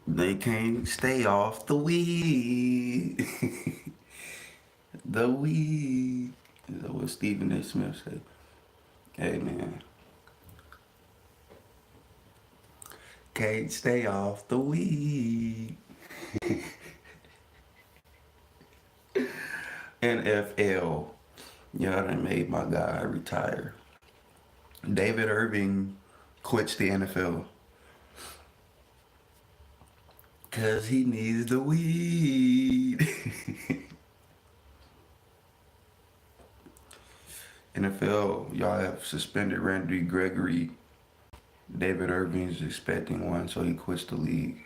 They can't stay off the weed. The weed. Is that what Stephen A. Smith said? Hey, man. Can't stay off the weed. NFL. Y'all done made my guy retire. David Irving quits the NFL because he needs the weed. NFL, y'all have suspended Randy Gregory. David Irving's expecting one, so he quits the league.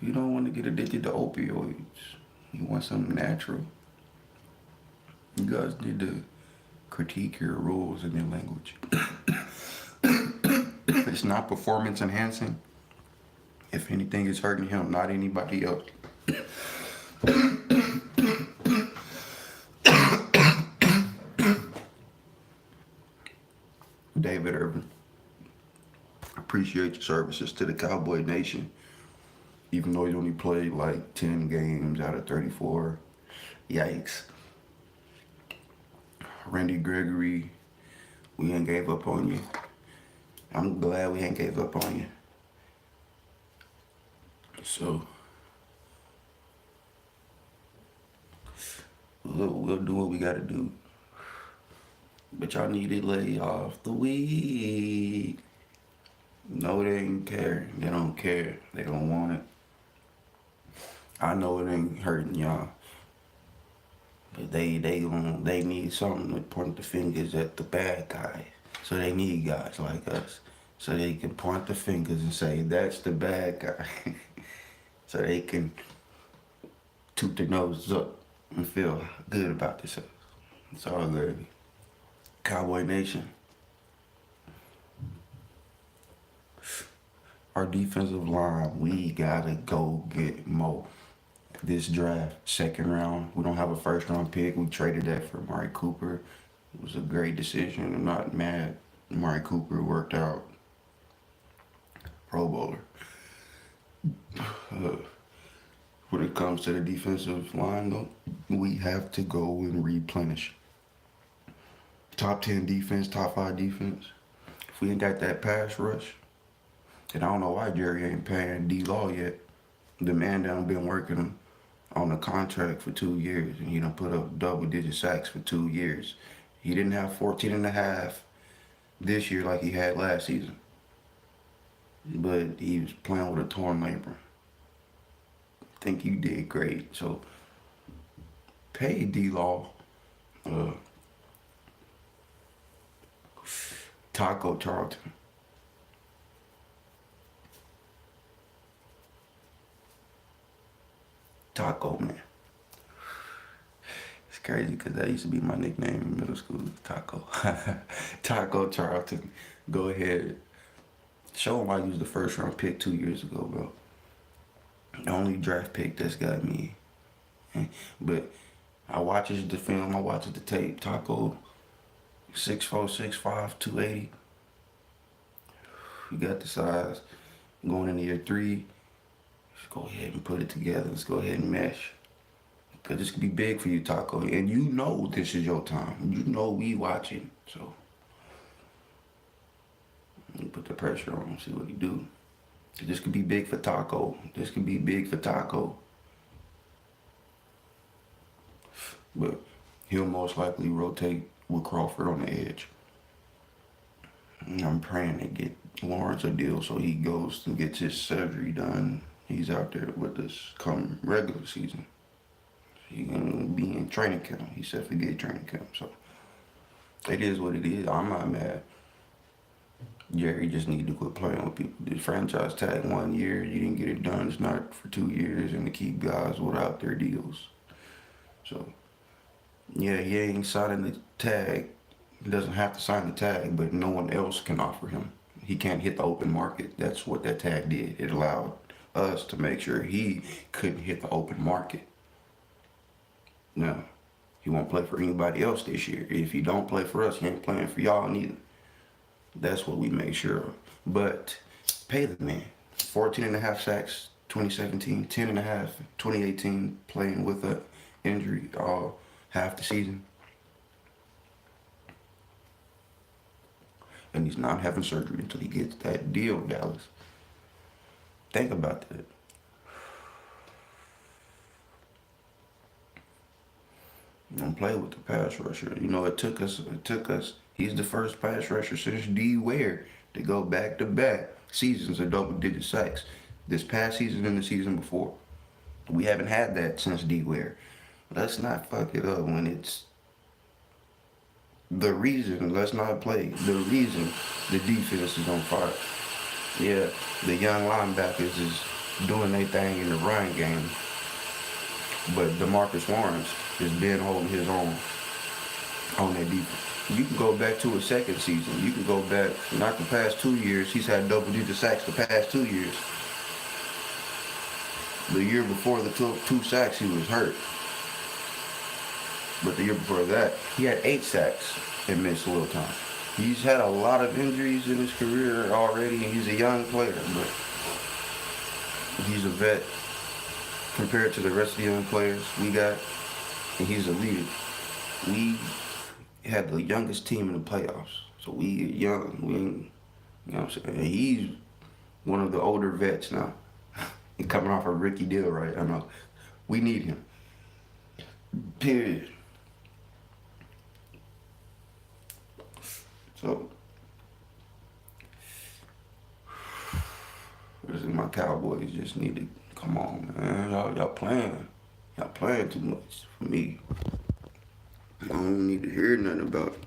You don't want to get addicted to opioids. You want something natural. You guys need to critique your rules and your language. It's not performance enhancing. If anything, it's hurting him, not anybody else. David Irving, appreciate your services to the Cowboy Nation. Even though he only played like 10 games out of 34. Yikes. Randy Gregory, we ain't gave up on you. I'm glad we ain't gave up on you. So, we'll do what we gotta do. But y'all need to lay off the weed. No, they ain't care. They don't care. They don't want it. I know it ain't hurting y'all. But they need something to point the fingers at the bad guys. So they need guys like us. So they can point the fingers and say, that's the bad guy. So they can toot their noses up and feel good about themselves. It's all good. Cowboy Nation. Our defensive line, we gotta go get Mo. This draft, second round, we don't have a first round pick. We traded that for Amari Cooper. It was a great decision. I'm not mad. Amari Cooper worked out. Pro Bowler. When it comes to the defensive line, though, we have to go and replenish. Top 10 defense, top 5 defense. If we ain't got that pass rush, and I don't know why Jerry ain't paying D-Law yet. The man done been working on a contract for 2 years, and he done put up double-digit sacks for 2 years. He didn't have 14 and a half this year like he had last season. But he was playing with a torn labrum. I think you did great. So, pay D-Law. Taco Charlton. Taco, man. It's crazy because that used to be my nickname in middle school, Taco. Taco Charlton. Go ahead. Show him I used the first round pick 2 years ago, bro. The only draft pick that's got me. But I watches the film, I watches the tape. Taco, 6'4", 6'5", 280. You got the size. Going into year 3, let's go ahead and put it together. Let's go ahead and mesh. Because this could be big for you, Taco. And you know this is your time. You know we watching. So, you put the pressure on him, see what he do. This could be big for Taco. This could be big for Taco. But he'll most likely rotate with Crawford on the edge. And I'm praying they get Lawrence a deal so he goes and gets his surgery done. He's out there with us come regular season. He's gonna be in training camp. He said forget training camp. So it is what it is. I'm not mad. Jerry just need to quit playing with people. The franchise tag 1 year, you didn't get it done. It's not for 2 years, and to keep guys without their deals. So yeah, he ain't signing the tag. He doesn't have to sign the tag, but no one else can offer him. He can't hit the open market. That's what that tag did. It allowed us to make sure he couldn't hit the open market. No, he won't play for anybody else this year. If he don't play for us, he ain't playing for y'all neither. That's what we make sure of. But pay the man. 14.5 sacks 2017, 10.5 2018, playing with an injury all half the season. And he's not having surgery until he gets that deal, Dallas. Think about that. Don't play with the pass rusher. You know, it took us. He's the first pass rusher since D. Ware to go back-to-back seasons of double-digit sacks. This past season and the season before. We haven't had that since D. Ware. Let's not fuck it up when it's the reason. Let's not play. The reason the defense is on fire. Yeah, the young linebackers is doing their thing in the run game. But DeMarcus Lawrence has been holding his own on that defense. You can go back to his second season. You can go back, not the past 2 years. He's had double-digit sacks the past 2 years. The year before the two sacks, he was hurt. But the year before that, he had 8 sacks and missed a little time. He's had a lot of injuries in his career already, and he's a young player, but he's a vet compared to the rest of the young players we got, and he's a leader. We had the youngest team in the playoffs, so we young. We, you know what I'm saying? And he's one of the older vets now. He's coming off a rookie deal, right? I know. We need him. Period. So, my Cowboys just need to come on, man. Y'all playing too much for me. I don't need to hear nothing about it.